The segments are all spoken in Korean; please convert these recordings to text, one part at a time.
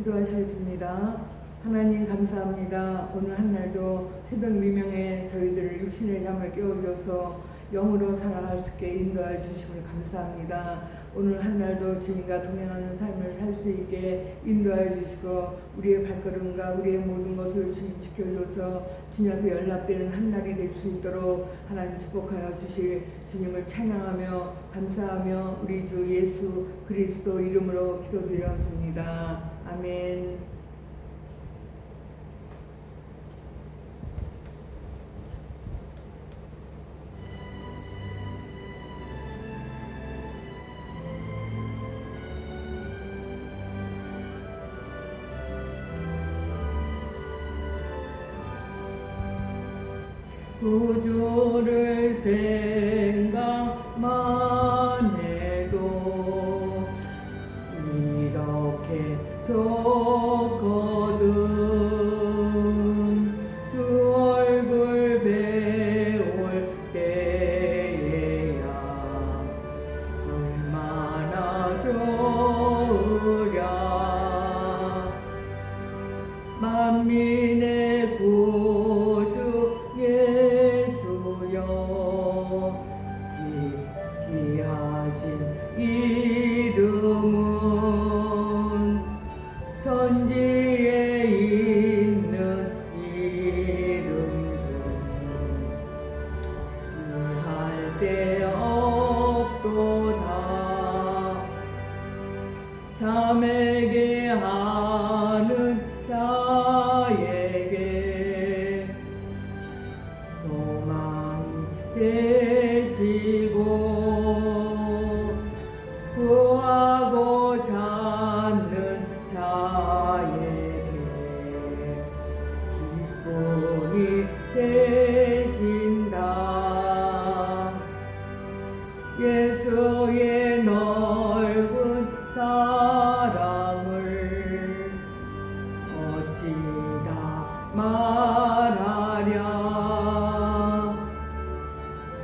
기도하시겠습니다. 하나님 감사합니다. 오늘 한 날도 새벽 미명에 저희들을 육신의 잠을 깨워줘서 영으로 살아갈 수 있게 인도하여 주심을 감사합니다. 오늘 한 날도 주님과 동행하는 삶을 살 수 있게 인도하여 주시고 우리의 발걸음과 우리의 모든 것을 주님 지켜줘서 주님 앞에 연락되는 한 날이 될 수 있도록 하나님 축복하여 주실 주님을 찬양하며 감사하며 우리 주 예수 그리스도 이름으로 기도드렸습니다. 아멘. 구주를 생각만 해도 이렇게 좋거든. 주 얼굴 배울 때에야 얼마나 좋으랴. 만민의 구주 예수여 기하신 이름은 천지에 있는 이름 중 기할 데 없도다. 자매게 하는 자에게 소망이 되시고 구하고 찾는 자에게 기쁨이 되신다. 예수의 넓은 사랑을 어찌다 말하랴.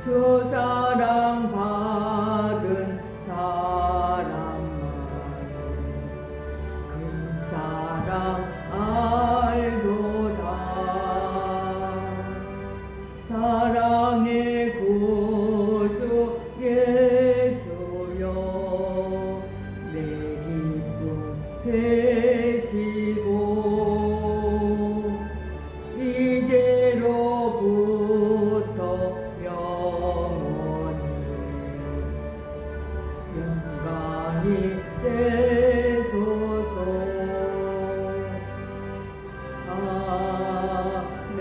주 사랑 받은 사람만 그 사랑 알도다. 사랑의 구주 예수여 내 기쁨 되시고 이제로부터 영원히 영광이 되소서. 아멘.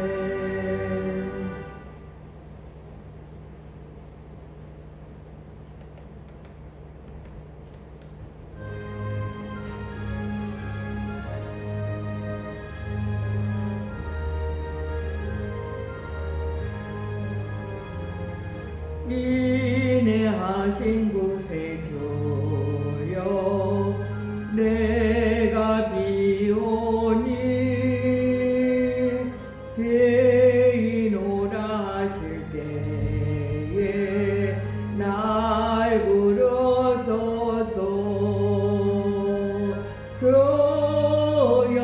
인내하신 구세주여 내가 비오니 죄인오라 하실 때에 날 부르소서. 주여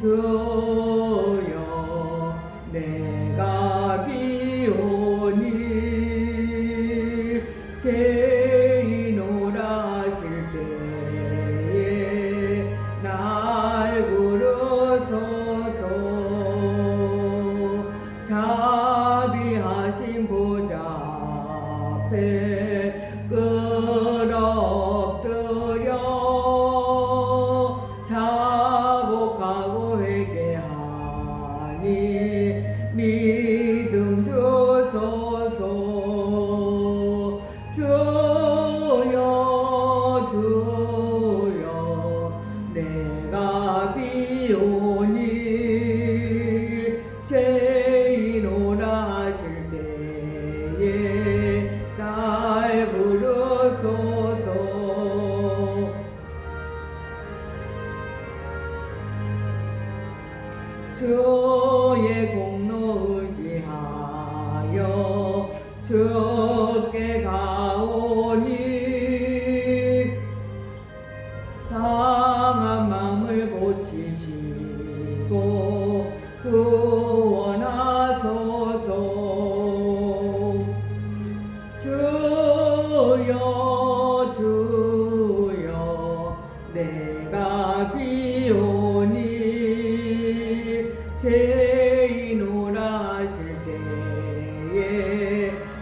주여 내가 비오니 죄인오라 하실 때에 날 부르소서. 자비하신 보좌 앞에 끌어엎드려 자복하고 회개하니 믿음 주소서. 주여 주여 내가 비오니 죄인오라 하실 때에 날 부르소서. 주의 공로 의지하여 주께 가오니 상한 마음을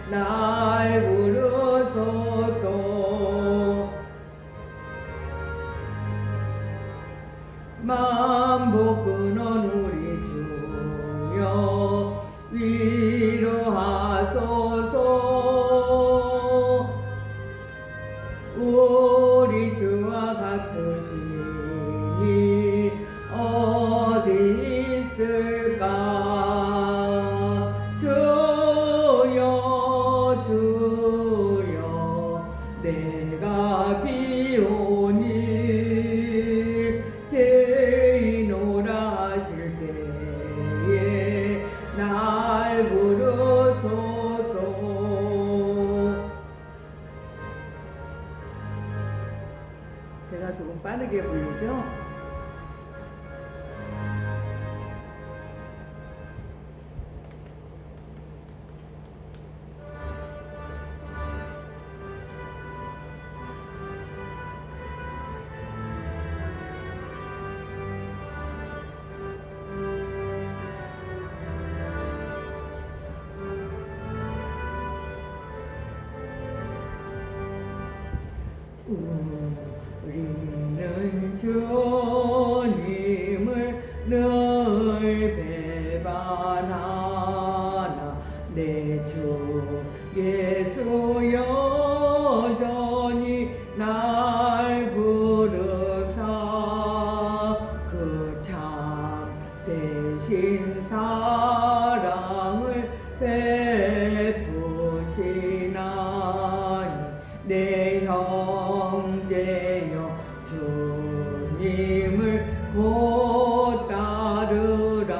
날 부르소서. 만복 근원 우리 주여 위로하소서. 우리 주와 같으시니 어디 있을까. 주여 주여 내가 비오니 죄인오라 하실 때에 날 부르소서. 제가 조금 빠르게 부르죠. 우리는 주님을 늘 배반하나 내 주 예수 여전히 날 부르사 그 참 대신 사랑을 베푸시나니 내 형제여 주님을 곧 따르라.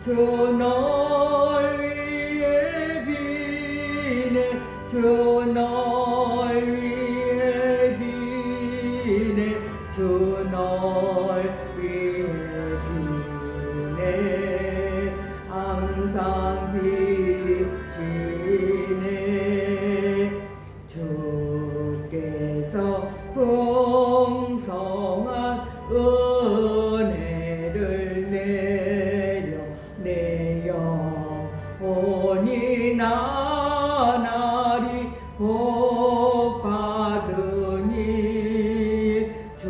주 널 위해 비네 주 널 위해 비네 주 널 위해 비네 항상 비시네. 주께서 풍성한 은혜를 내려 내 영혼이 나날이 복 받으니 주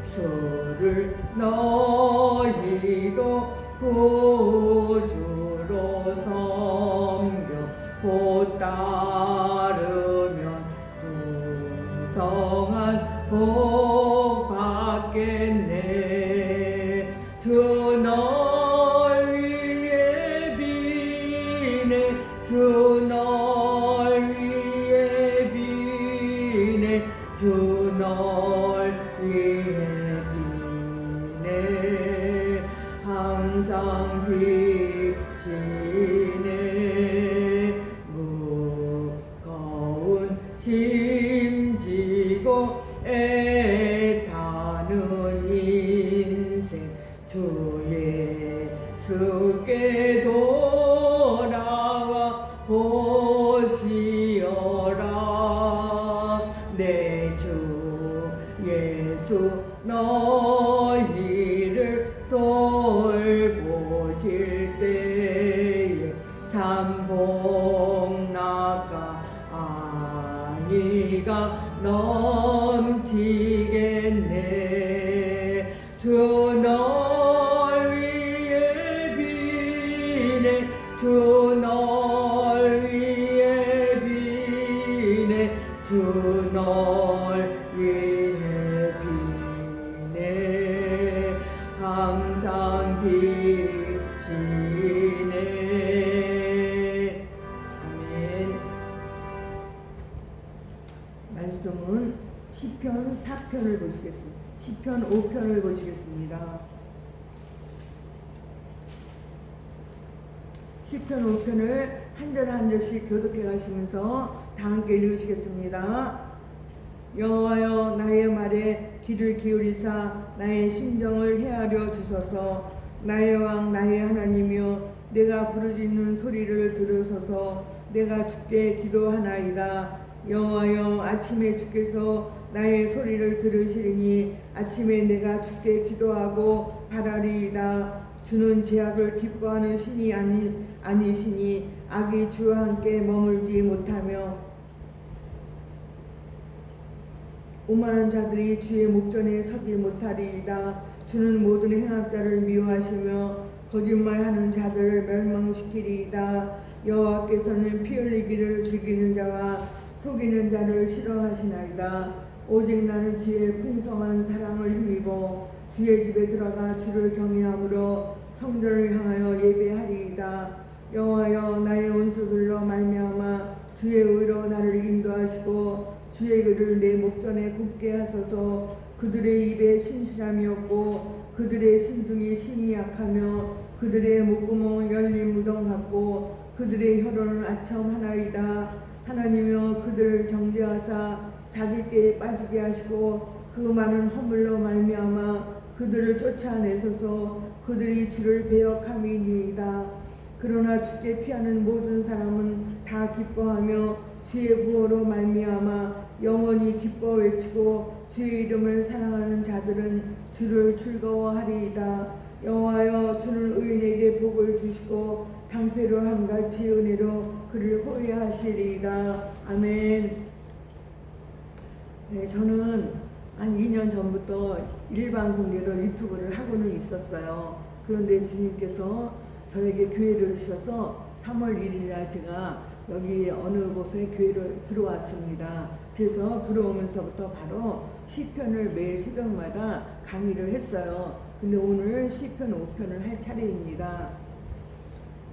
예수를 너희도 구주로 섬겨 곧 따르면 풍성한 복 받겠네. 주 널 위해 비네 주 널 위해 비네 주 널 위해 비네 항상 비시네. 무거운 짐지고 애타는 인생 주 예수께 돌아와 보시어라. 내 주 예수 너희를 돌보실 때에 참 복나가 아니가 넘치겠네. 주 널 위해 비네 주 널 위해 비네 주 널 위해 비네 항상 비시네. 아멘. 말씀은 시편 4편을 보시겠습니다. 시편 5편을 보시겠습니다. 시편 5편을 한 절 한 절씩 교독해 가시면서 다 함께 읽으시겠습니다. 여호와여 나의 말에 귀를 기울이사 나의 심정을 헤아려 주소서. 나의 왕 나의 하나님이여 내가 부르짖는 소리를 들으소서. 내가 주께 기도하나이다. 여호와여 아침에 주께서 나의 소리를 들으시리니 아침에 내가 주께 기도하고 바라리이다. 주는 죄악을 기뻐하는 신이 아니시니 악이 주와 함께 머물지 못하며 오만한 자들이 주의 목전에 서지 못하리이다. 주는 모든 행악자를 미워하시며 거짓말하는 자들을 멸망시키리이다. 여호와께서는 피 흘리기를 즐기는 자와 속이는 자를 싫어하시나이다. 오직 나는 주의 풍성한 사랑을 힘입어 주의 집에 들어가 주를 경외함으로 성전을 향하여 예배하리이다. 여호와여, 나의 원수들로 말미암아 주의 의로 나를 인도하시고 주의 글을 내 목전에 굳게 하소서. 그들의 입에 신실함이 없고 그들의 심중이 심히 약하며 그들의 목구멍은 열린 무덤 같고 그들의 혀로는 아첨 하나이다. 하나님이여, 그들을 정죄하사 자기 꾀에 빠지게 하시고 그 많은 허물로 말미암아 그들을 쫓아내소서. 그들이 주를 배역함이니이다. 그러나 주께 피하는 모든 사람은 다 기뻐하며 주의 구호로 말미암아 영원히 기뻐 외치고 주의 이름을 사랑하는 자들은 주를 즐거워하리이다. 여호와여, 주는 의인에게 복을 주시고 방패로 함같이 은혜로 그를 호위하시리이다. 아멘. 네, 저는 한 2년 전부터 일반 공개로 유튜브를 하고는 있었어요. 그런데 주님께서 저에게 교회를 주셔서 3월 1일 날 제가 여기 어느 곳에 교회로 들어왔습니다. 그래서 들어오면서부터 바로 시편을 매일 새벽마다 강의를 했어요. 근데 오늘 시편 5편을 할 차례입니다.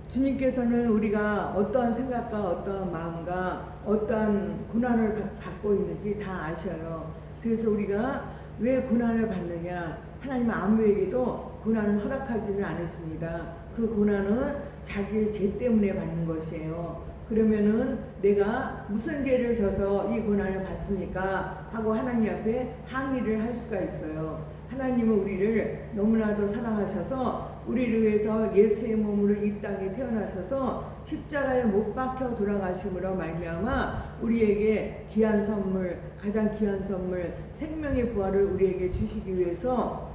주님께서는 우리가 어떠한 생각과 어떠한 마음과 어떠한 고난을 받고 있는지 다 아셔요. 그래서 우리가 왜 고난을 받느냐? 하나님은 아무에게도 고난을 허락하지는 않으십니다. 그 고난은 자기의 죄 때문에 받는 것이에요. 그러면은 내가 무슨 죄를 져서 이 고난을 받습니까? 하고 하나님 앞에 항의를 할 수가 있어요. 하나님은 우리를 너무나도 사랑하셔서 우리를 위해서 예수의 몸으로 이 땅에 태어나셔서 십자가에 못 박혀 돌아가심으로 말미암아 우리에게 귀한 선물, 가장 귀한 선물, 생명의 부활을 우리에게 주시기 위해서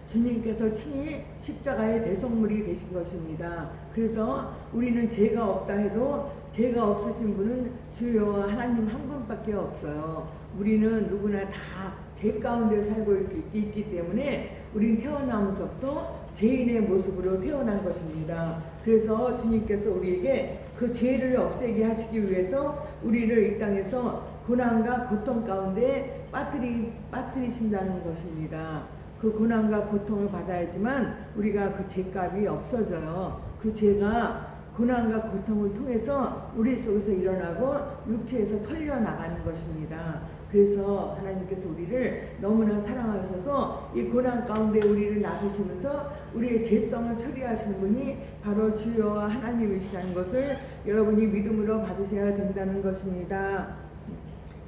주님께서 친히 십자가의 대속물이 되신 것입니다. 그래서 우리는 죄가 없다 해도 죄가 없으신 분은 주 여호와 하나님 한 분밖에 없어요. 우리는 누구나 다 죄 가운데 살고 있기 때문에 우리는 태어나면서부터 죄인의 모습으로 태어난 것입니다. 그래서 주님께서 우리에게 그 죄를 없애게 하시기 위해서 우리를 이 땅에서 고난과 고통 가운데 빠뜨리신다는 것입니다. 그 고난과 고통을 받아야지만 우리가 그 죄값이 없어져요. 그 죄가 고난과 고통을 통해서 우리 속에서 일어나고 육체에서 털려나가는 것입니다. 그래서 하나님께서 우리를 너무나 사랑하셔서 이 고난 가운데 우리를 놔두시면서 우리의 죄성을 처리하시는 분이 바로 주 여호와 하나님이시라는 것을 여러분이 믿음으로 받으셔야 된다는 것입니다.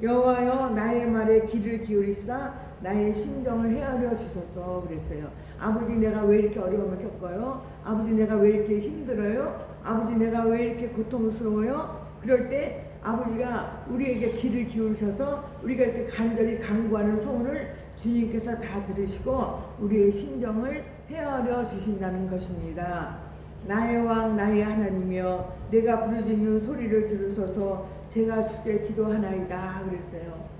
여호와여, 나의 말에 귀를 기울이사 나의 심정을 헤아려 주소서 그랬어요. 아버지, 내가 왜 이렇게 어려움을 겪어요? 아버지, 내가 왜 이렇게 힘들어요? 아버지, 내가 왜 이렇게 고통스러워요? 그럴 때 아버지가 우리에게 귀를 기울이셔서 우리가 이렇게 간절히 간구하는 소원을 주님께서 다 들으시고 우리의 심정을 헤아려 주신다는 것입니다. 나의 왕, 나의 하나님이여, 내가 부르짖는 소리를 들으소서. 제가 주께 기도하나이다 그랬어요.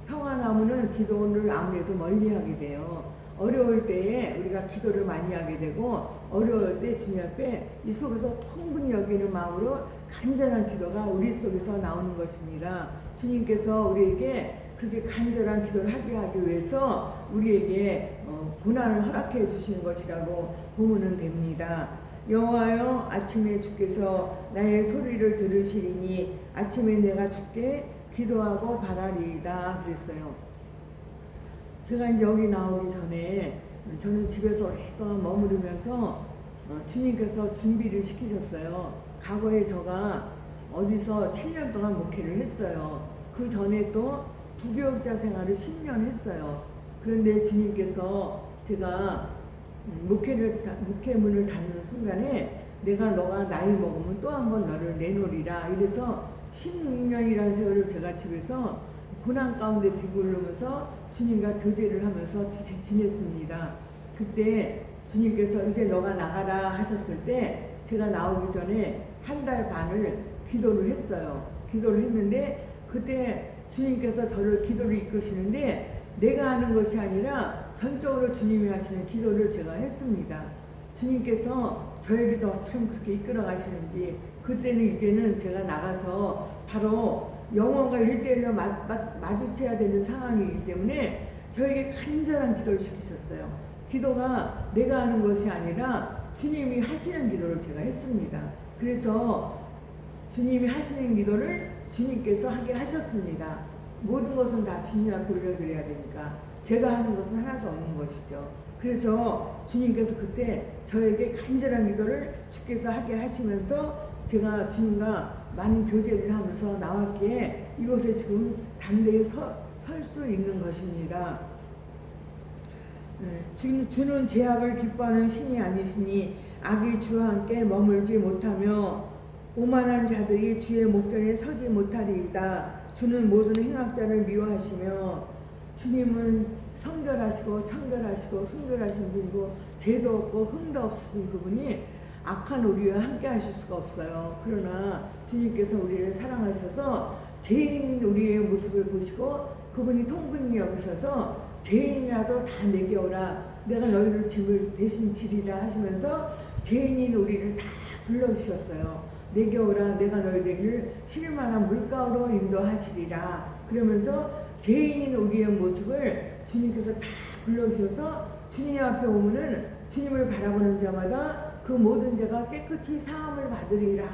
평화나무는 기도를 아무래도 멀리하게 돼요. 어려울 때에 우리가 기도를 많이 하게 되고 어려울 때 주님 앞에 이 속에서 충분히 여기는 마음으로 간절한 기도가 우리 속에서 나오는 것입니다. 주님께서 우리에게 그렇게 간절한 기도를 하기 위해서 우리에게 고난을 허락해 주시는 것이라고 보면 됩니다. 여호와여, 아침에 주께서 나의 소리를 들으시리니 아침에 내가 주께 기도하고 바라리이다 그랬어요. 제가 이제 여기 나오기 전에 저는 집에서 오랫동안 머무르면서 주님께서 준비를 시키셨어요. 과거에 제가 어디서 7년 동안 목회를 했어요. 그 전에 또 부교육자 생활을 10년 했어요. 그런데 주님께서 제가 목회문을 닫는 순간에 너가 나이 먹으면 또 한 번 너를 내놓으리라. 이래서 16년이라는 세월을 제가 집에서 고난 가운데 뒤굴르면서 주님과 교제를 하면서 지냈습니다. 그때 주님께서 이제 너가 나가라 하셨을 때 제가 나오기 전에 한 달 반을 기도를 했어요. 기도를 했는데 그때 주님께서 저를 기도를 이끄시는데 내가 하는 것이 아니라 전적으로 주님이 하시는 기도를 제가 했습니다. 주님께서 저에게도 어쩜 그렇게 이끌어 가시는지 그때는 이제는 제가 나가서 바로 영혼과 1대1로 마주쳐야 되는 상황이기 때문에 저에게 간절한 기도를 시키셨어요. 기도가 내가 하는 것이 아니라 주님이 하시는 기도를 제가 했습니다. 그래서 주님이 하시는 기도를 주님께서 하게 하셨습니다. 모든 것은 다 주님 앞에 올려드려야 되니까 제가 하는 것은 하나도 없는 것이죠. 그래서 주님께서 그때 저에게 간절한 기도를 주께서 하게 하시면서 제가 주님과 많은 교제를 하면서 나왔기에 이곳에 지금 담대히 설 수 있는 것입니다. 주는 죄악을 기뻐하는 신이 아니시니 악이 주와 함께 머물지 못하며 오만한 자들이 주의 목전에 서지 못하리이다. 주는 모든 행악자를 미워하시며 주님은 성결하시고 청결하시고 순결하신 분이고 죄도 없고 흠도 없으신 그분이 악한 우리와 함께 하실 수가 없어요. 그러나 주님께서 우리를 사랑하셔서 죄인인 우리의 모습을 보시고 그분이 통분히 여기셔서 죄인이라도 다 내게 오라 내가 너희를 짐을 대신 지리라 하시면서 죄인인 우리를 다 불러주셨어요. 내게 오라 내가 너희들을 쉴만한 물가로 인도하시리라. 그러면서 죄인인 우리의 모습을 주님께서 다 불러주셔서 주님 앞에 오면은 주님을 바라보는 자마다 그 모든 죄가 깨끗이 사함을 받으리라.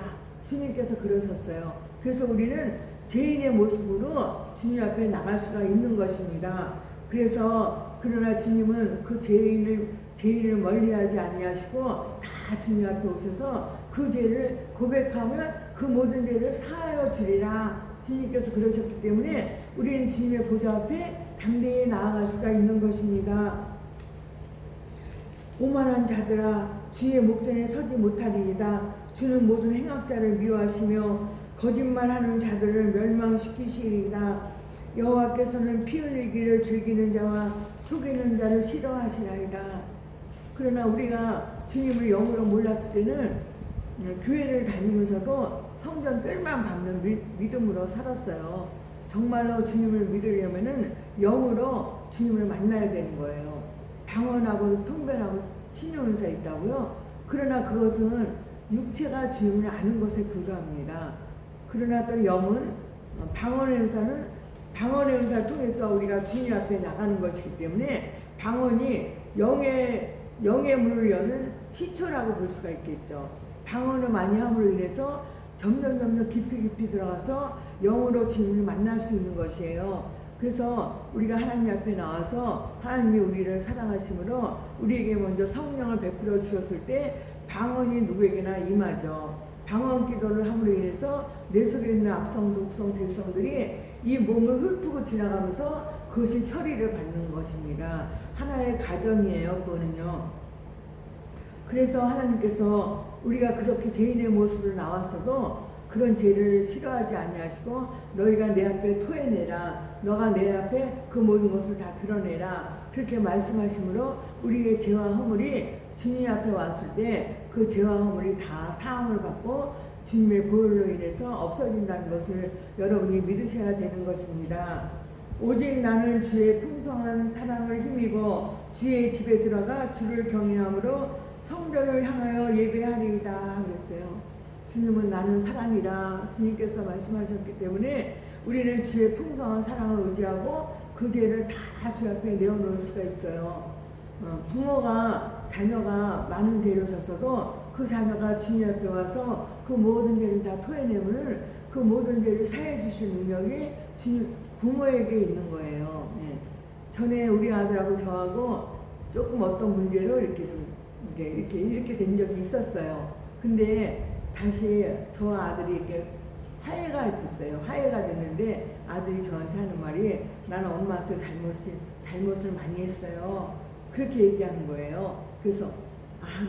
주님께서 그러셨어요. 그래서 우리는 죄인의 모습으로 주님 앞에 나갈 수가 있는 것입니다. 그래서 그러나 주님은 그 죄인을 멀리하지 아니하시고 다 주님 앞에 오셔서 그 죄를 고백하면 그 모든 죄를 사하여 주리라. 주님께서 그러셨기 때문에 우리는 주님의 보좌 앞에 담대히 나아갈 수가 있는 것입니다. 오만한 자들아 주의 목전에 서지 못하리이다. 주는 모든 행악자를 미워하시며 거짓말하는 자들을 멸망시키시리이다. 여호와께서는 피 흘리기를 즐기는 자와 속이는 자를 싫어하시나이다. 그러나 우리가 주님을 영으로 몰랐을 때는 교회를 다니면서도 성전 뜰만 밟는 믿음으로 살았어요. 정말로 주님을 믿으려면은 영으로 주님을 만나야 되는 거예요. 방언하고 통변하고 신용은사 있다고요. 그러나 그것은 육체가 주님을 아는 것에 불과합니다. 그러나 또 영은 방언의 은사를 통해서 우리가 주님 앞에 나가는 것이기 때문에 방언이 영의 문을 여는 시초라고 볼 수가 있겠죠. 방언을 많이 함으로 인해서 점점 깊이 들어가서 영으로 주님을 만날 수 있는 것이에요. 그래서 우리가 하나님 앞에 나와서 하나님이 우리를 사랑하심으로 우리에게 먼저 성령을 베풀어 주셨을 때 방언이 누구에게나 임하죠. 방언 기도를 함으로 인해서 내 속에 있는 악성, 독성, 죄성들이 이 몸을 훑고 지나가면서 그것이 처리를 받는 것입니다. 하나의 가정이에요. 그거는요. 그래서 하나님께서 우리가 그렇게 죄인의 모습으로 나왔어도 그런 죄를 싫어하지 아니하시고 너희가 내 앞에 토해내라. 너가 내 앞에 그 모든 것을 다 드러내라. 그렇게 말씀하시므로 우리의 죄와 허물이 주님 앞에 왔을 때 그 죄와 허물이 다 사함을 받고 주님의 보혈로 인해서 없어진다는 것을 여러분이 믿으셔야 되는 것입니다. 오직 나는 주의 풍성한 사랑을 힘입어 주의 집에 들어가 주를 경외함으로 성전을 향하여 예배하리이다 그랬어요. 주님은 나는 사랑이라 주님께서 말씀하셨기 때문에 우리는 주의 풍성한 사랑을 의지하고 그 죄를 다 주 앞에 내어놓을 수가 있어요. 부모가 자녀가 많은 죄를 졌어도 그 자녀가 주님 앞에 와서 그 모든 죄를 다 토해내면 그 모든 죄를 사해 주실 능력이 부모에게 있는 거예요. 네. 전에 우리 아들하고 저하고 조금 어떤 문제로 이렇게 된 적이 있었어요. 근데 다시 저 아들이 이렇게 화해가 됐어요. 화해가 됐는데 아들이 저한테 하는 말이 나는 엄마한테 잘못을 많이 했어요. 그렇게 얘기하는 거예요. 그래서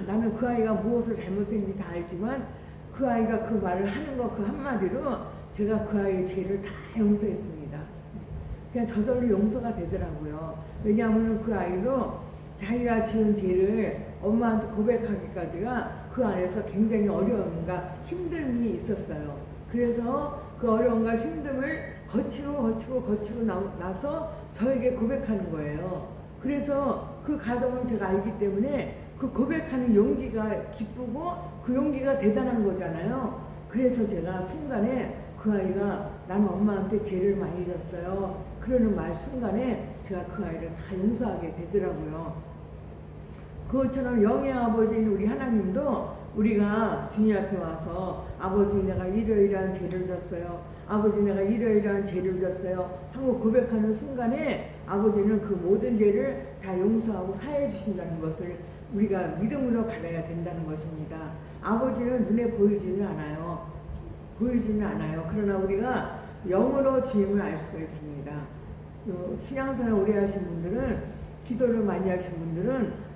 나는 그 아이가 무엇을 잘못했는지 다 알지만 그 아이가 그 말을 하는 거 그 한마디로 제가 그 아이의 죄를 다 용서했습니다. 그냥 저절로 용서가 되더라고요. 왜냐하면 그 아이로 자기가 지은 죄를 엄마한테 고백하기까지가 그 안에서 굉장히 어려움과 힘듦이 있었어요. 그래서 그 어려움과 힘듦을 거치고 나서 저에게 고백하는 거예요. 그래서 그 과정을 제가 알기 때문에 그 고백하는 용기가 기쁘고 그 용기가 대단한 거잖아요. 그래서 제가 순간에 그 아이가 나는 엄마한테 죄를 많이 졌어요. 그러는 말 순간에 제가 그 아이를 다 용서하게 되더라고요. 그것처럼 영의 아버지인 우리 하나님도 우리가 주님 앞에 와서 아버지 내가 이러이러한 죄를 졌어요. 아버지 내가 이러이러한 죄를 졌어요. 하고 고백하는 순간에 아버지는 그 모든 죄를 다 용서하고 사해 주신다는 것을 우리가 믿음으로 받아야 된다는 것입니다. 아버지는 눈에 보이지는 않아요. 그러나 우리가 영으로 주님을 알 수가 있습니다. 신앙생활 오래 하신 분들은, 기도를 많이 하신 분들은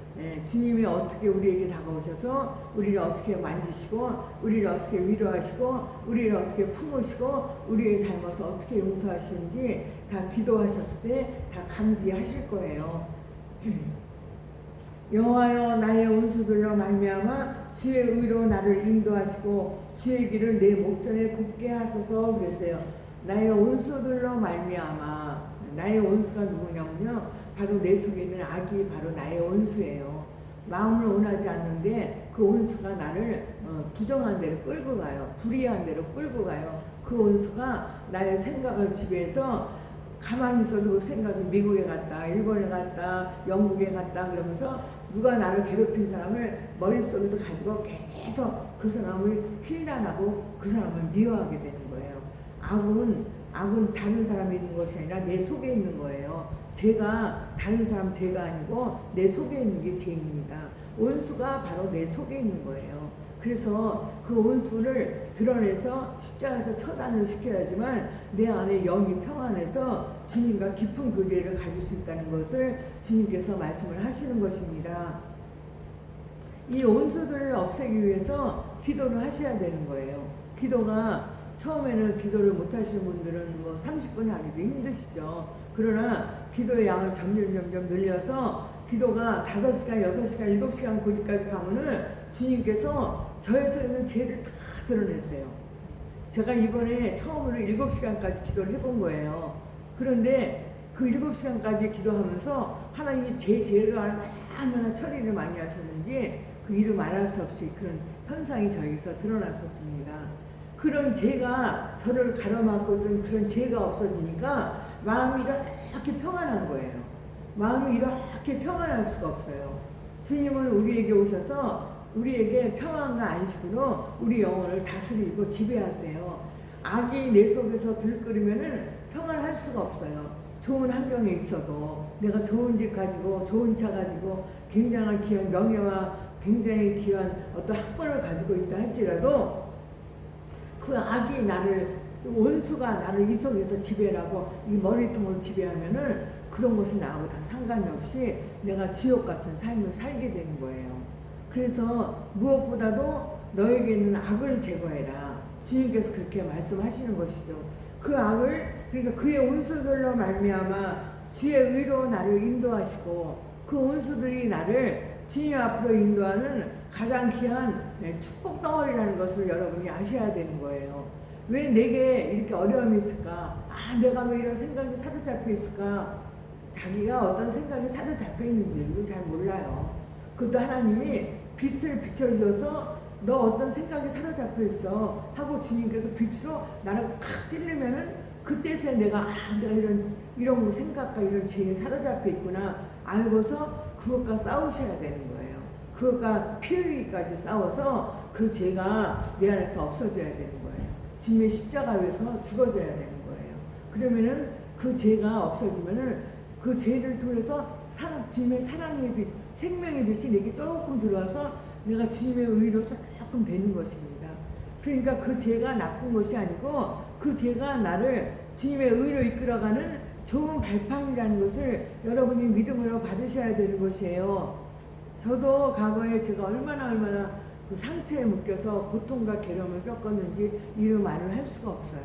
주님이 어떻게 우리에게 다가오셔서 우리를 어떻게 만지시고 우리를 어떻게 위로하시고 우리를 어떻게 품으시고 우리의 잘못을 어떻게 용서하시는지 다 기도하셨을 때 다 감지하실 거예요. 여호와여 나의 원수들로 말미암아 주의 의로 나를 인도하시고 주의 길을 내 목전에 굽게 하소서 그랬어요. 나의 원수들로 말미암아, 나의 원수가 누구냐면요, 바로 내 속에 있는 악이 바로 나의 원수예요. 마음을 원하지 않는데 그 원수가 나를 부정한 대로 끌고 가요. 불의한 대로 끌고 가요. 그 원수가 나의 생각을 지배해서 가만히 있어도 그 생각이 미국에 갔다, 일본에 갔다, 영국에 갔다 그러면서 누가 나를 괴롭힌 사람을 머릿속에서 가지고 계속 그 사람을 힐난하고 그 사람을 미워하게 되는 거예요. 악은 다른 사람이 있는 것이 아니라 내 속에 있는 거예요. 죄가 다른 사람 죄가 아니고 내 속에 있는 게 죄입니다. 원수가 바로 내 속에 있는 거예요. 그래서 그 원수를 드러내서 십자가에서 처단을 시켜야지만 내 안에 영이 평안해서 주님과 깊은 교제를 가질 수 있다는 것을 주님께서 말씀을 하시는 것입니다. 이 원수들을 없애기 위해서 기도를 하셔야 되는 거예요. 기도가 처음에는 기도를 못 하시는 분들은 뭐 30분 하기도 힘드시죠. 그러나 기도의 양을 점점 늘려서 기도가 5시간, 6시간, 7시간 고지까지 가면은 주님께서 저에서 있는 죄를 다 드러냈어요. 제가 이번에 처음으로 7시간까지 기도를 해본 거예요. 그런데 그 7시간까지 기도하면서 하나님이 제 죄를 얼마나 처리를 많이 하셨는지 그 이루 말할 수 없이 그런 현상이 저에게서 드러났었습니다. 그런 죄가 저를 가로막거든 그런 죄가 없어지니까 마음이 이렇게 평안한 거예요. 마음이 이렇게 평안할 수가 없어요. 주님은 우리에게 오셔서 우리에게 평안과 안식으로 우리 영혼을 다스리고 지배하세요. 악이 내 속에서 들끓으면은 평안할 수가 없어요. 좋은 환경에 있어도 내가 좋은 집 가지고 좋은 차 가지고 굉장한 귀한 명예와 굉장히 귀한 어떤 학벌을 가지고 있다 할지라도 그 악이 원수가 나를 이 속에서 지배하고 이 머리통을 지배하면은 그런 것이 나하고 다 상관이 없이 내가 지옥 같은 삶을 살게 되는 거예요. 그래서 무엇보다도 너에게 있는 악을 제거해라. 주님께서 그렇게 말씀하시는 것이죠. 그 악을, 그러니까 그의 원수들로 말미암아 주의 의로 나를 인도하시고 그 원수들이 나를 주님 앞으로 인도하는 가장 귀한 축복 덩어리라는 것을 여러분이 아셔야 되는 거예요. 왜 내게 이렇게 어려움이 있을까? 내가 왜 이런 생각이 사로잡혀 있을까? 자기가 어떤 생각이 사로잡혀 있는지를 잘 몰라요. 그것도 하나님이 빛을 비춰주셔서 너 어떤 생각이 사로잡혀 있어 하고 주님께서 빛으로 나를 탁 찔르면은 그때서야 내가 이런 생각과 이런 죄에 사로잡혀 있구나 알고서 그것과 싸우셔야 되는 거예요. 그것과 피 흘리기까지 싸워서 그 죄가 내 안에서 없어져야 되는 거예요. 주님의 십자가 위에서 죽어져야 되는 거예요. 그러면은 그 죄가 없어지면은 그 죄를 통해서 주님의 사랑의 빛, 생명의 빛이 내게 조금 들어와서 내가 주님의 의로 조금 되는 것입니다. 그러니까 그 죄가 나쁜 것이 아니고 그 죄가 나를 주님의 의로 이끌어가는 좋은 발판이라는 것을 여러분이 믿음으로 받으셔야 되는 것이에요. 저도 과거에 제가 얼마나 그 상처에 묶여서 고통과 괴로움을 겪었는지 이런 말을 할 수가 없어요.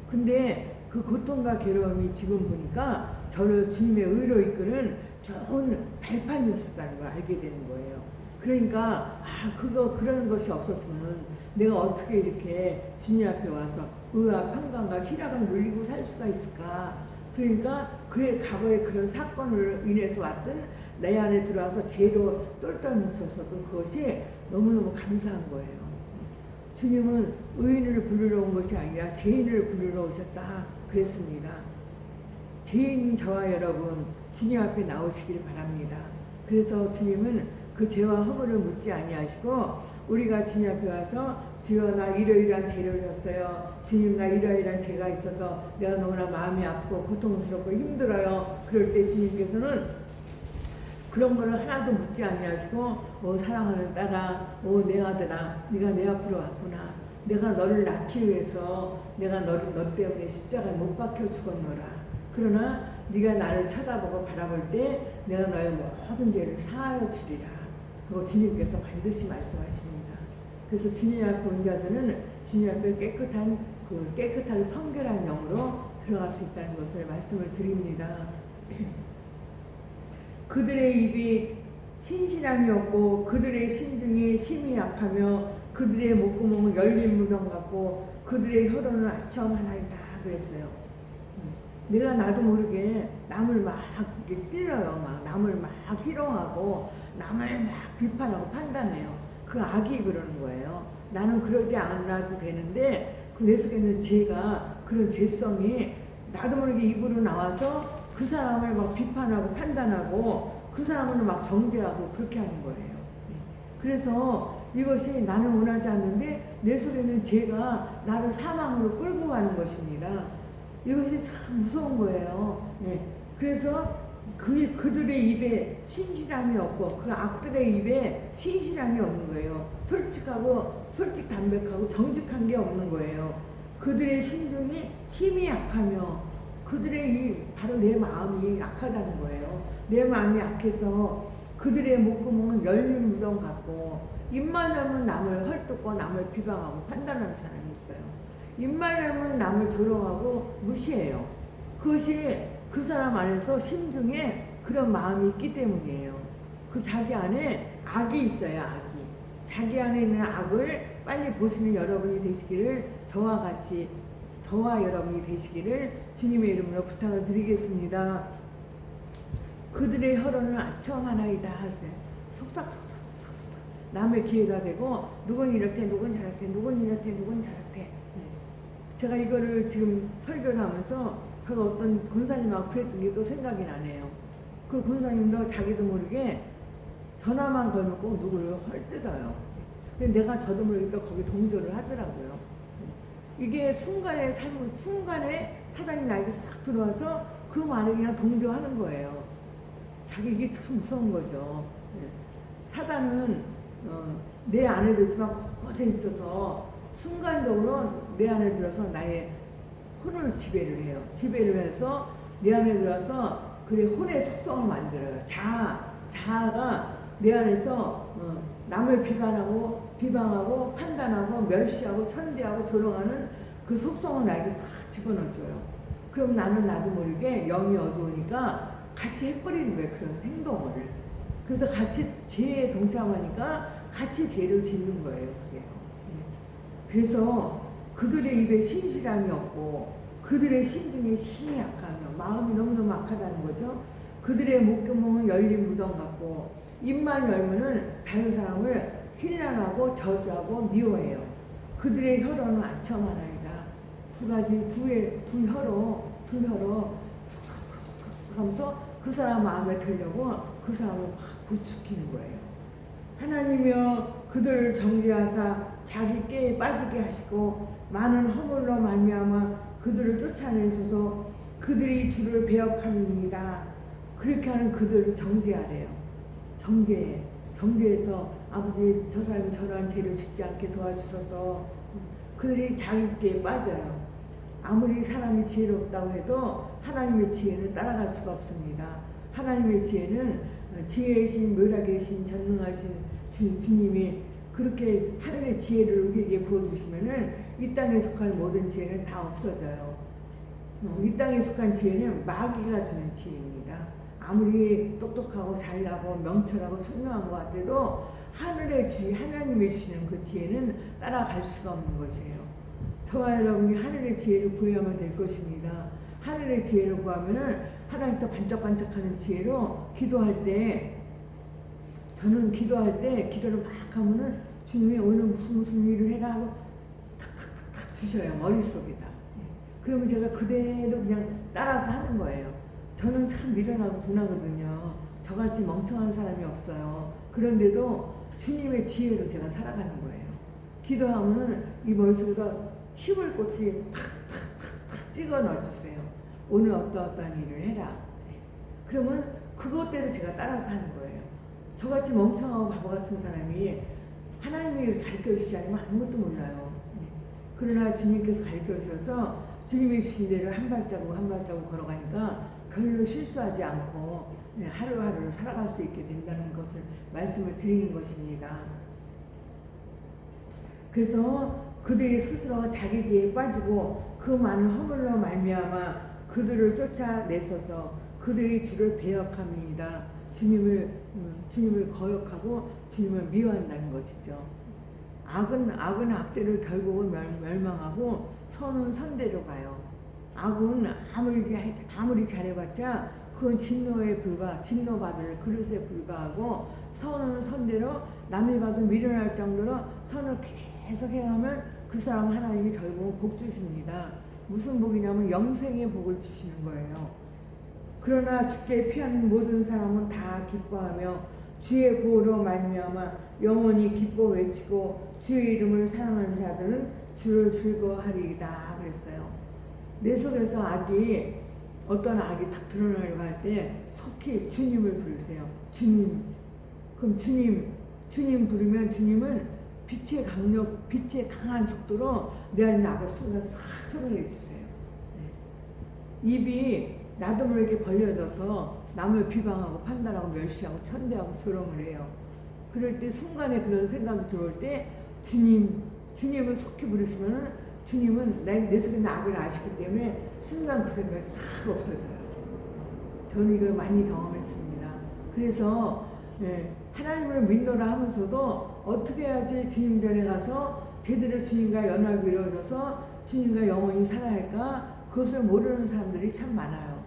근데 그 고통과 괴로움이 지금 보니까 저를 주님의 의로 이끄는 좋은 발판이었다는 걸 알게 되는 거예요. 그러니까 그런 것이 없었으면 내가 어떻게 이렇게 주님 앞에 와서 의와 평강과 희락을 누리고 살 수가 있을까? 그러니까 그의 과거에 그런 사건을 인해서 왔던 내 안에 들어와서 죄로 똘똘 뭉쳤었던 그것이 너무너무 감사한 거예요. 주님은 의인을 부르러 온 것이 아니라 죄인을 부르러 오셨다 그랬습니다. 죄인 저와 여러분 주님 앞에 나오시길 바랍니다. 그래서 주님은 그 죄와 허물을 묻지 아니하시고 우리가 주님 앞에 와서 주여 나 이러이러한 죄를 했어요. 주님 나 이러이러한 죄가 있어서 내가 너무나 마음이 아프고 고통스럽고 힘들어요. 그럴 때 주님께서는 그런 거를 하나도 묻지 아니하시고 사랑하는 딸아, 내 아들아, 네가 내 앞으로 왔구나. 내가 너를 낳기 위해서 내가 너 때문에 십자가에 못 박혀 죽었노라. 그러나 네가 나를 쳐다보고 바라볼 때 내가 너의 모든 죄를 사하여 주리라. 그리고 주님께서 반드시 말씀하십니다. 그래서 주님 앞에 온 자들은 주님 앞에 깨끗하게 성결한 영으로 들어갈 수 있다는 것을 말씀을 드립니다. 그들의 입이 신실함이 없고 그들의 심중이 심히 약하며 그들의 목구멍은 열린 무덤 같고 그들의 혀로는 아첨하나이다 그랬어요. 내가 나도 모르게 남을 막 이렇게 찔러요. 막 남을 막 희롱하고 남을 막 비판하고 판단해요. 그 악이 그러는 거예요. 나는 그러지 않아도 되는데 그 내 속에 있는 죄가 그런 죄성이 나도 모르게 입으로 나와서 그 사람을 막 비판하고 판단하고 그 사람을 막 정죄하고 그렇게 하는 거예요. 그래서 이것이 나는 원하지 않는데 내 속에 있는 죄가 나를 사망으로 끌고 가는 것입니다. 이것이 참 무서운 거예요. 그래서 그들의 입에 신실함이 없고 그 악들의 입에 신실함이 없는 거예요. 솔직 담백하고 정직한 게 없는 거예요. 그들의 심중이 심히 약하며 그들의 바로 내 마음이 약하다는 거예요. 내 마음이 약해서 그들의 목구멍은 열린 무덤 같고 입만 열면 남을 헐뜯고 남을 비방하고 판단하는 사람이 있어요. 입만 열면 남을 조롱하고 무시해요. 그것이 그 사람 안에서 심중에 그런 마음이 있기 때문이에요. 그 자기 안에 악이 있어요. 악이. 자기 안에 있는 악을 빨리 보시는 여러분이 되시기를 저와 여러분이 되시기를 주님의 이름으로 부탁을 드리겠습니다. 그들의 혀로는 아첨하나이다 하세요. 속삭 남의 기회가 되고 누군 이렇대 누군 저렇대 누군 이렇대 누군 저렇대. 제가 이거를 지금 설교를 하면서 제가 어떤 권사님하고 그랬던 게 또 생각이 나네요. 그 권사님도 자기도 모르게 전화만 걸면 꼭 누구를 헐뜯어요. 근데 내가 저도 모르게 또 거기 동조를 하더라고요. 이게 순간에 사단이 나에게 싹 들어와서 그 말에 그냥 동조하는 거예요. 이게 참 무서운 거죠. 사단은 내 안에 들지만 곳곳에 있어서 순간적으로 내 안에 들어서 나의 혼을 지배를 해요. 지배를 해서 내 안에 들어서 그의 혼의 속성을 만들어요. 자아가 내 안에서 남을 비방하고 판단하고 멸시하고 천대하고 조롱하는 그 속성을 나에게 싹 집어넣어줘요. 그럼 나는 나도 모르게 영이 어두우니까 같이 해버리는 거예요. 그런 행동을. 그래서 같이 죄에 동참하니까 같이 죄를 짓는 거예요. 그게요. 그래서 그들의 입에 신실함이 없고 그들의 심중에 심히 약하며 마음이 너무너무 악하다는 거죠. 그들의 목구멍은 열린 무덤 같고 입만 열면은 다른 사람을 힐난하고 저주하고 미워해요. 그들의 혀로는 아첨하나이다. 두 혀로 하면서 그 사람 마음에 들려고 그 사람을 막 부추기는 거예요. 하나님이여 그들을 정죄하사 자기 깨에 빠지게 하시고 많은 허물로 말미암아 그들을 쫓아내소서. 그들이 주를 배역함이니이다. 그렇게 하는 그들을 정죄하래요. 정죄해서 아버지 저 사람이 저러한 죄를 짓지 않게 도와주셔서. 그들이 자기 깨에 빠져요. 아무리 사람이 지혜롭다고 해도 하나님의 지혜는 따라갈 수가 없습니다. 하나님의 지혜는 지혜의 신, 묘락의 신, 전능하신 주님이 그렇게 하늘의 지혜를 우리에게 부어주시면은 이 땅에 속한 모든 지혜는 다 없어져요. 이 땅에 속한 지혜는 마귀가 주는 지혜입니다. 아무리 똑똑하고 잘나고 명철하고 총명한 것 같아도 하늘의 지혜, 하나님이 주시는 그 지혜는 따라갈 수가 없는 것이에요. 저와 여러분이 하늘의 지혜를 구해야만 될 것입니다. 하늘의 지혜를 구하면은 하나님께서 반짝반짝하는 지혜로 기도할 때, 저는 기도할 때 기도를 막 하면은 주님이 오늘 무슨 일을 해라 하고 탁탁탁탁 주셔요, 머릿속에다. 그러면 제가 그대로 그냥 따라서 하는 거예요. 저는 참 미련하고 둔하거든요. 저같이 멍청한 사람이 없어요. 그런데도 주님의 지혜로 제가 살아가는 거예요. 기도하면은 이 머릿속에다 침을 꽃이 탁탁탁탁 찍어 넣어주세요. 오늘 어떠어떠한 일을 해라. 그러면 그것대로 제가 따라서 하는 거예요. 저같이 멍청하고 바보 같은 사람이 하나님이 가르쳐 주시지 않으면 아무것도 몰라요. 그러나 주님께서 가르쳐 주셔서 주님이 주신 대로 한 발자국 한 발자국 걸어가니까 별로 실수하지 않고 하루하루를 살아갈 수 있게 된다는 것을 말씀을 드리는 것입니다. 그래서 그들이 스스로가 자기 죄에 빠지고 그 많은 허물로 말미암아 그들을 쫓아내서서 그들이 주를 배역함이니이다. 주님을 거역하고 주님을 미워한다는 것이죠. 악은 악대로 결국은 멸망하고 선은 선대로 가요. 악은 아무리 잘해봤자 그건 진노받을 그릇에 불과하고, 선은 선대로 남이 봐도 미련할 정도로 선을 계속 행하면 그 사람 하나님이 결국은 복 주십니다. 무슨 복이냐면 영생의 복을 주시는 거예요. 그러나 주께 피하는 모든 사람은 다 기뻐하며 주의 보호로 말미암아 영원히 기뻐 외치고 주의 이름을 사랑하는 자들은 주를 즐거워하리이다 그랬어요. 내 속에서 어떤 악이 딱 드러나려고 할 때 속히 주님을 부르세요. 주님. 그럼 주님 부르면 주님은 빛의 강한 속도로 내 안에 악을 순간 싹 소멸해주세요. 입이 나도 모르게 벌려져서 남을 비방하고 판단하고 멸시하고 천대하고 조롱을 해요. 그럴 때 순간에 그런 생각이 들어올 때 주님을 속히 부르시면 주님은 내 속에 있는 악을 아시기 때문에 순간 그 생각이 싹 없어져요. 저는 이걸 많이 경험했습니다. 그래서 하나님을 믿노라 하면서도 어떻게 해야지 주님 전에 가서 제대로 주님과 연합이 이루어져서 주님과 영원히 살아야 할까, 그것을 모르는 사람들이 참 많아요.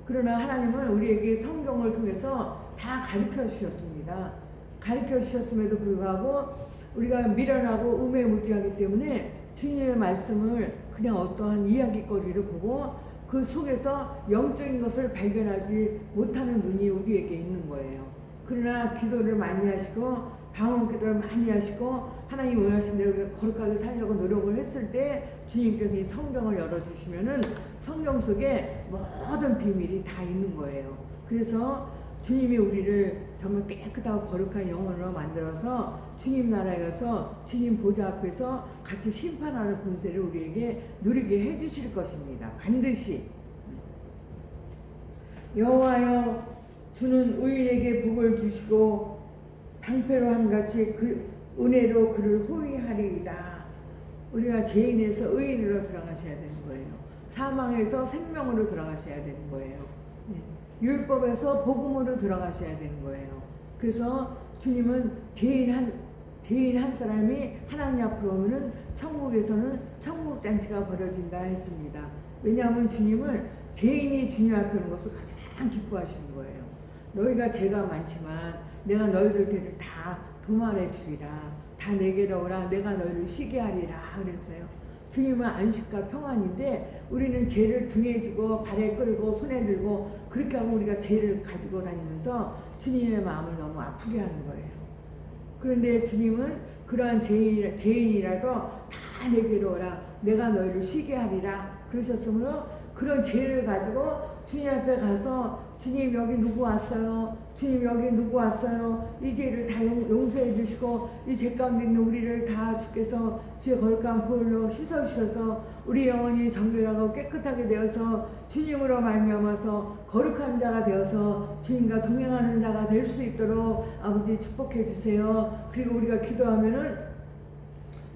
그러나 하나님은 우리에게 성경을 통해서 다 가르쳐 주셨습니다. 가르쳐 주셨음에도 불구하고 우리가 미련하고 우매무지하기 때문에 주님의 말씀을 그냥 어떠한 이야기거리로 보고 그 속에서 영적인 것을 발견하지 못하는 눈이 우리에게 있는 거예요. 그러나 기도를 많이 하시고 방언 기도를 많이 하시고 하나님 원하신 대로 우리가 거룩하게 살려고 노력을 했을 때 주님께서 이 성경을 열어주시면은 성경 속에 모든 비밀이 다 있는 거예요. 그래서 주님이 우리를 정말 깨끗하고 거룩한 영혼으로 만들어서 주님 나라에 가서 주님 보좌 앞에서 같이 심판하는 권세를 우리에게 누리게 해주실 것입니다. 반드시. 여호와여, 주는 의인에게 복을 주시고 방패로 함같이 그 은혜로 그를 호위하리이다. 우리가 죄인에서 의인으로 들어가셔야 되는 거예요. 사망에서 생명으로 들어가셔야 되는 거예요. 율법에서 복음으로 들어가셔야 되는 거예요. 그래서 주님은 죄인 한 사람이 하나님 앞으로 오면은 천국에서는 천국 잔치가 벌어진다 했습니다. 왜냐하면 주님은 죄인이 주님 앞에 오는 것을 가장 기뻐하시는 거예요. 너희가 죄가 많지만 내가 너희들 죄를 다 도말해 주리라. 다 내게로 오라. 내가 너희를 쉬게 하리라 그랬어요. 주님은 안식과 평안인데 우리는 죄를 등에 지고 발에 끌고 손에 들고 그렇게 하고 우리가 죄를 가지고 다니면서 주님의 마음을 너무 아프게 하는 거예요. 그런데 주님은 그러한 죄인이라도 다 내게로 오라. 내가 너희를 쉬게 하리라 그러셨으므로 그런 죄를 가지고 주님 앞에 가서 주님 여기 누구 왔어요? 주님 여기 누구 왔어요? 이 죄를 다 용서해 주시고 이 죄 가운데 있는 우리를 다 주께서 주의 거룩한 보혈로 씻어주셔서 우리 영혼이 정결하고 깨끗하게 되어서 주님으로 말미암아서 거룩한 자가 되어서 주님과 동행하는 자가 될 수 있도록 아버지 축복해 주세요. 그리고 우리가 기도하면은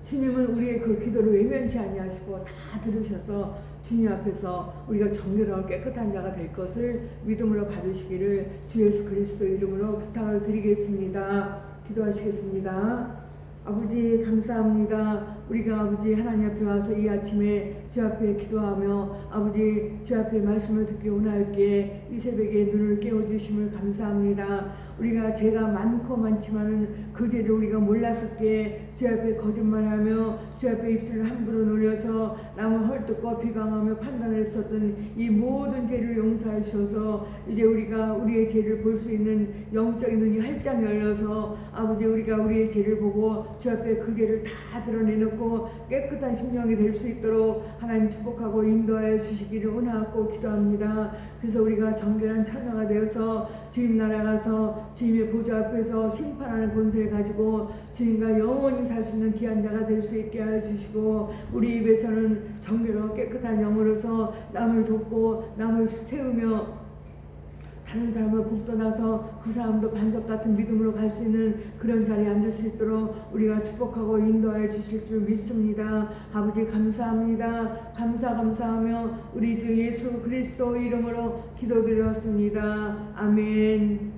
주님은 우리의 그 기도를 외면치 아니하시고 다 들으셔서 주님 앞에서 우리가 정결하고 깨끗한 자가 될 것을 믿음으로 받으시기를 주 예수 그리스도 이름으로 부탁을 드리겠습니다. 기도하시겠습니다. 아버지 감사합니다. 우리가 아버지 하나님 앞에 와서 이 아침에 주 앞에 기도하며 아버지 주 앞에 말씀을 듣기 원하였기에 이 새벽에 눈을 깨워주심을 감사합니다. 우리가 죄가 많고 많지만은 그 죄를 우리가 몰랐었기에 주 앞에 거짓말하며 주 앞에 입술을 함부로 놀려서 남을 헐뜯고 비방하며 판단을 했었던 이 모든 죄를 용서해 주셔서 이제 우리가 우리의 죄를 볼 수 있는 영적인 눈이 활짝 열려서 아버지 우리가 우리의 죄를 보고 주 앞에 그 죄를 다 드러내놓고 깨끗한 심령이 될 수 있도록 하나님 축복하고 인도하여 주시기를 원하고 기도합니다. 그래서 우리가 정결한 처녀가 되어서 주님 나라 가서 주님의 보좌 앞에서 심판하는 권세를 가지고 주님과 영원히 살 수 있는 귀한 자가 될 수 있게 하여 주시고 우리 입에서는 정결하고 깨끗한 영으로서 남을 돕고 남을 세우며 다른 사람을 복돋아서 그 사람도 반석 같은 믿음으로 갈 수 있는 그런 자리에 앉을 수 있도록 우리가 축복하고 인도하여 주실 줄 믿습니다. 아버지 감사합니다. 감사하며 우리 주 예수 그리스도 이름으로 기도드렸습니다. 아멘.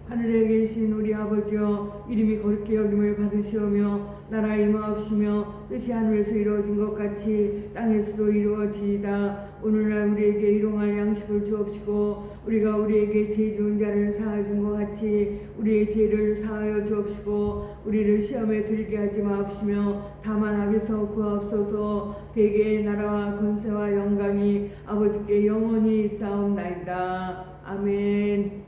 하늘에 계신 우리 아버지여 이름이 거룩히 여김을 받으시오며 나라 임하옵시며 뜻이 하늘에서 이루어진 것 같이 땅에서도 이루어지이다. 오늘날 우리에게 일용할 양식을 주옵시고 우리가 우리에게 죄 지은 자를 사하여 준 것 같이 우리의 죄를 사하여 주옵시고 우리를 시험에 들게 하지 마옵시며 다만 악에서 구하옵소서. 대개의 나라와 권세와 영광이 아버지께 영원히 있사옵나이다. 아멘.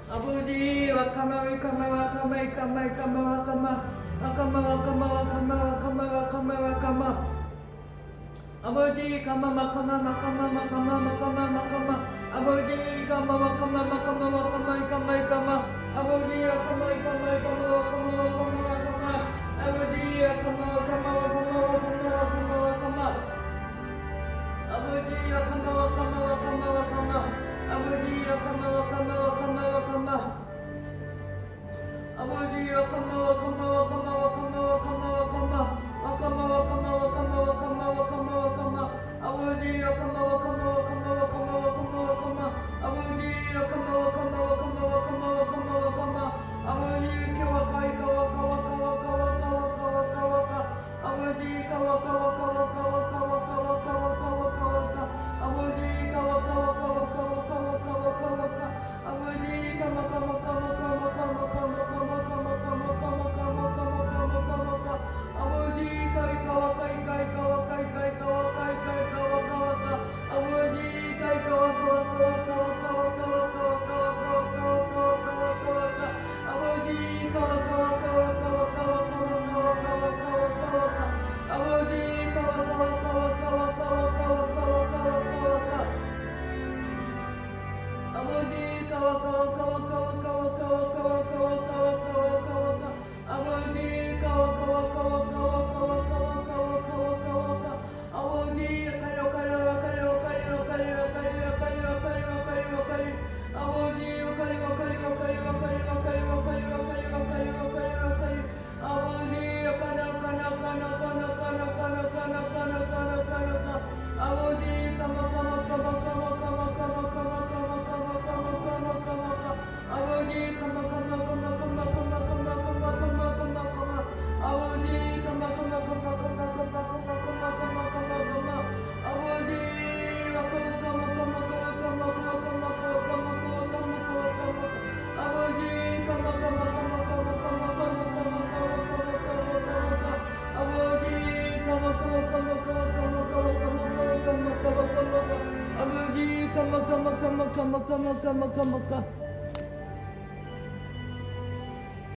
아버지 와카마 와카마 와카마 와카마 와카마 와카마 와카마 와카마 와카마 와카마 와카마 와카마 아버지 가마 마카마 마카마 마카마 마카마 마카마 아버지 가마 마카마 마카마 와카마 와카마 와카마 아버지 와카마 와카마 와카마 와카마 와카마 와카마 아버지 와카마 와카마 와카마 와카마 와카마 와카마 아버지 와카마 와카마 와카마 와카마 아버지 와카마 와카마 와카마 와카마 아버지 와카마 와카마 와카마 와카마 와카마 와카마 와카마 와카마 와카마 와카마 와카마 와카마 아버지 와카마 와카마 와카마 와카마 와카마 와카마 아버지 와카마 와카마 와카마 와카마 와카마 와카마 아버지 가와카이카 와카 와카 와카 와카 와카 와카 와카 아버지 가와카 와카 와카 와카 와카 와카 와카 와카 와카 아버지 가와카 와카 와카 와카 와카 와카 와카 아버지 가마카마카마카마카마카마카마카마카마 먹어 먹어 먹어 먹어 먹어 먹어 먹어